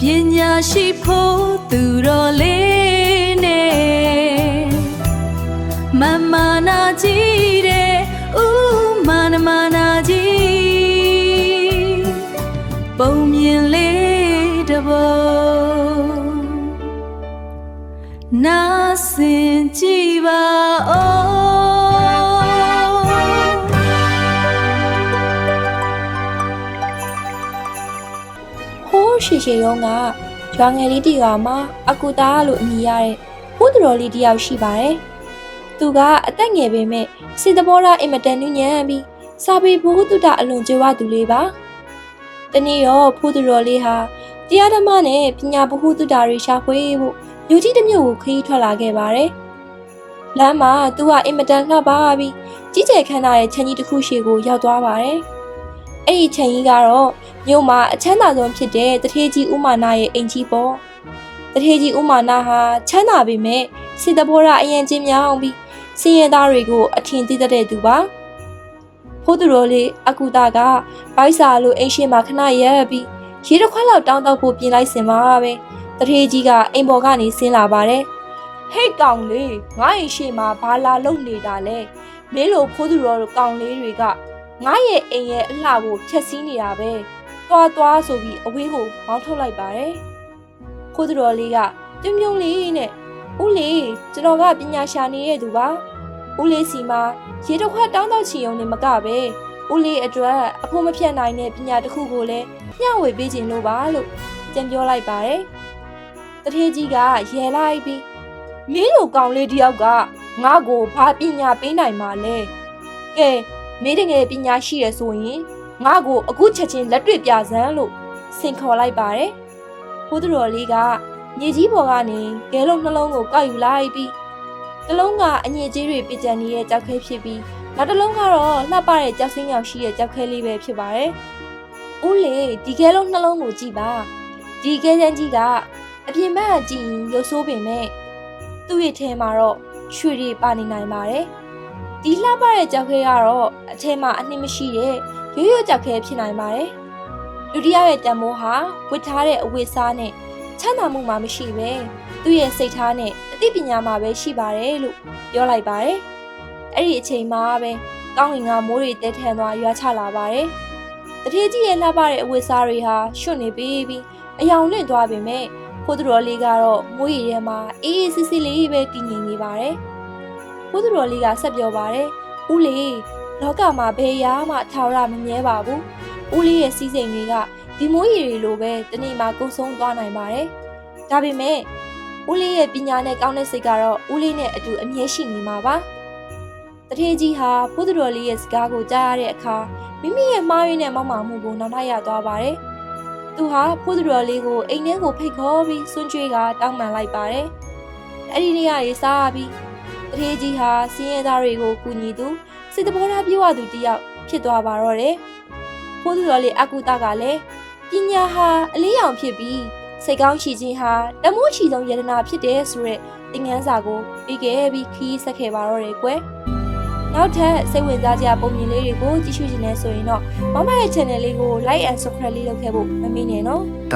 ပညာရှိဖို့သူတော်လေးနဲ့မမနာကြည့်တဲ့ဥမာနမနာကြည့်ပုံမြင်လေးတဘောနာစင်ကြည့်ပါရှိရှိတုန်းကရွာငယ်လေးတရွာမှာအကူသားလို့အမည်ရတဲ့ဘုဒ္ဓတော်လေးတယောက်ရှိပါတယ်။သူကအသက်ငယ်ပေမဲ့စေတဘောထားအင်မတန်နုညံ့ပြီးစာပေဘုဟုတုတအလွန်ကြွယ်ဝသူလေးပါ။တနေ့တော့ဘုဒ္ဓတော်လေးဟာတရားဓမ္မနဲ့ပညာဘုဟုတုတတွေရှာဖွေဖို့မြို့ကြီးတစ်မြို့ကိုခရီးထွက်လာခဲ့ပါတယ်။လမ်းမှာသူကအင်မတန်လှပပြီးကြီးကျယ်ခမ်းနားတဲ့ခြံကြီးတစ်ခုရှိကိုရောက်သွားပါတယ်။အဲ့ဒီခြံကြီးကတော့မြို့မှာအချမ်းသာဆုံးဖြစ်တဲ့တထေးကြီးဥမာနာရဲ့အိမ်ကြီးပေါ့တထေးကြီးဥမာနာဟာချမ်းသာပေမဲ့စေတဘောရအရင်ချင်းမြောင်းပြီးစည်ရင်သားတွေကိုအထင်သေးတဲ့သူပါဖိုးသူတော်လေးအကူတာကဘိုက်စာလိုအိမ်ရှိမှာခဏရက်ပြီးရေတစ်ခွက်လောက်တောင်းတော့ဖို့ပြင်လိုက်စင်ပါပဲတထေးကြီးကအိမ်ပေါ်ကနေဆင်းလာပါတယ်ဟိတ်ကောင်လေးငါ့အိမ်ရှိမှာဘာလာလုပ်နေတာလဲမင်းလိုဖိုးသူတော်ကောင်လေးတွေကငါရဲ့အိမ်ရဲ့အလှကိုဖျက်ဆီးနေတာပဲသွားဆိုပြီးအဝေးကိုမောင်းထုတ်လိုက်ပါတယ်။ခိုးသူတော်လေးကပြုံပြုံလေးနဲ့ဦးလေးကျွန်တော်ကပညာရှာနေတဲ့သူပါ။ဦးလေးစီမှာရေတစ်ခွက်တောင်းတော့ချီုံနဲ့မကပဲဦးလေးအတွက်အဖို့မဖြတ်နိုင်တဲ့ပညာတစ်ခုကိုလည်းမျှဝေပေးခြင်းလို့ပါလို့ကြံပြောလိုက်ပါတယ်။တထေးကြီးကရဲလိုက်ပြီးမင်းလိုကောင်လေးတယောက်ကငါ့ကိုဘာပညာပေးနိုင်မှာလဲ။ကဲမင်းတကယ်ပညာရှိရဆိုရင်ငါ့ကိုအခုချက်ချင်းလက်တွေ့ပြစမ်းလို့ဆင်ခေါ်လိုက်ပါတယ်။ဘုဒ္ဓတော်လေးကမြေကြီးပေါ်ကနေကဲလုံးနှလုံးကိုကောက်ယူလိုက်ပြီးတစ်လုံးကအညစ်အကြေးတွေပြကြံနေတဲ့ကြောက်ခဲဖြစ်ပြီးနောက်တစ်လုံးကတော့လှပတဲ့ကြောက်စင်းရောင်ရှိတဲ့ကြောက်ခဲလေးပဲဖြစ်ပါတယ်။ဦးလေးဒီကဲလုံးနှလုံးကိုကြည့်ပါ။ဒီကဲချမ်းကြီးကအပြင်ဘက်ကကြည့်ရင်ရုပ်ဆိုးပင်မဲ့သူ့ရဲ့ထဲမှာတော့ရွှေတွေပါနေနိုင်ပါတယ်။ဒီလှပတဲ့ကြောက်ခဲကတော့အထဲမှာအနှစ်မရှိတဲ့ရိုးရိုးကြောက်ခဲဖြစ်နိုင်ပါတယ်။လူတယောက်ရဲ့တန်မိုးဟာဝတ်ထားတဲ့အဝတ်စားနဲ့ချမ်းသာမှုမှမရှိပဲသူ့ရဲ့စိတ်ထားနဲ့အသိပညာမှပဲရှိပါတယ်လို့ပြောလိုက်ပါတယ်။အဲ့ဒီအချိန်မှာပဲကောင်းကင်ကမိုးတွေတဲထန်သွားရွာချလာပါတယ်။တထေးကြီးရဲ့လှပတဲ့အဝတ်စားတွေဟာရွှွတ်နေပြီးအယောင်လွင့်သွားပေမဲ့ဖိုးသူတော်လေးကတော့မိုးရီထဲမှာအေးအေးဆေးဆေးလေးပဲတည်ငြိမ်နေပါတယ်။ဖိုးသူတော်လေးကဆက်ပြောပါတယ်။ဦးလေးလောကမှာဘယ်ရာမှထာဝရမမြဲပါဘူး။ဦးလေးရဲ့စီးစိမ်တွေကဒီမိုးရီတွေလိုပဲတနေ့မှကုန်ဆုံးသွားနိုင်ပါတယ်။ဒါပေမဲ့ဦးလေးရဲ့ပညာနဲ့ကောင်းတဲ့စိတ်ကတော့ဦးလေးနဲ့အတူအမြဲရှိနေမှာပါ။တထေးကြီးဟာဘုဒ္ဓတော်လေးရဲ့စကားကိုကြားရတဲ့အခါမိမိရဲ့မှားယွင်းတဲ့မောက်မာမှုကိုနောက်ထပ်ရသွားပါတယ်။သူဟာဘုဒ္ဓတော်လေးကိုအိမ်ထဲကိုဖိတ်ခေါ်ပြီးဆွန့်ကြွေးကတောင်းပန်လိုက်ပါတယ်။အဲ့ဒီနေ့ကနေစပြီးတထေးကြီးဟာစင်းရဲသားတွေကိုကူညီသူစိတ်တဘောထားပြေဝသူတယောက်ဖြစ်သွားပါတော့တယ်။ဖိုးသူတော်လေးအကူတာကလည်းပညာဟာအလေးရောင်ဖြစ်ပြီးစိတ်ကောင်းရှိခြင်းဟာတမိုးချီဆုံးယတနာဖြစ်တယ်ဆိုတဲ့သင်ခန်းစာကိုပြီးခဲ့ပြီးခီးဆက်ခဲ့ပါတော့တယ်ကွယ်။နောက်ထပ်စိတ်ဝင်စားစရာပုံမြင်လေးတွေကိုကြည့်ရှုနေဆိုရင်တော့မမရဲ့ channel လေးကို like and subscribe လေးလုပ်ခဲ့ဖို့မမေ့နဲ့နော်။တ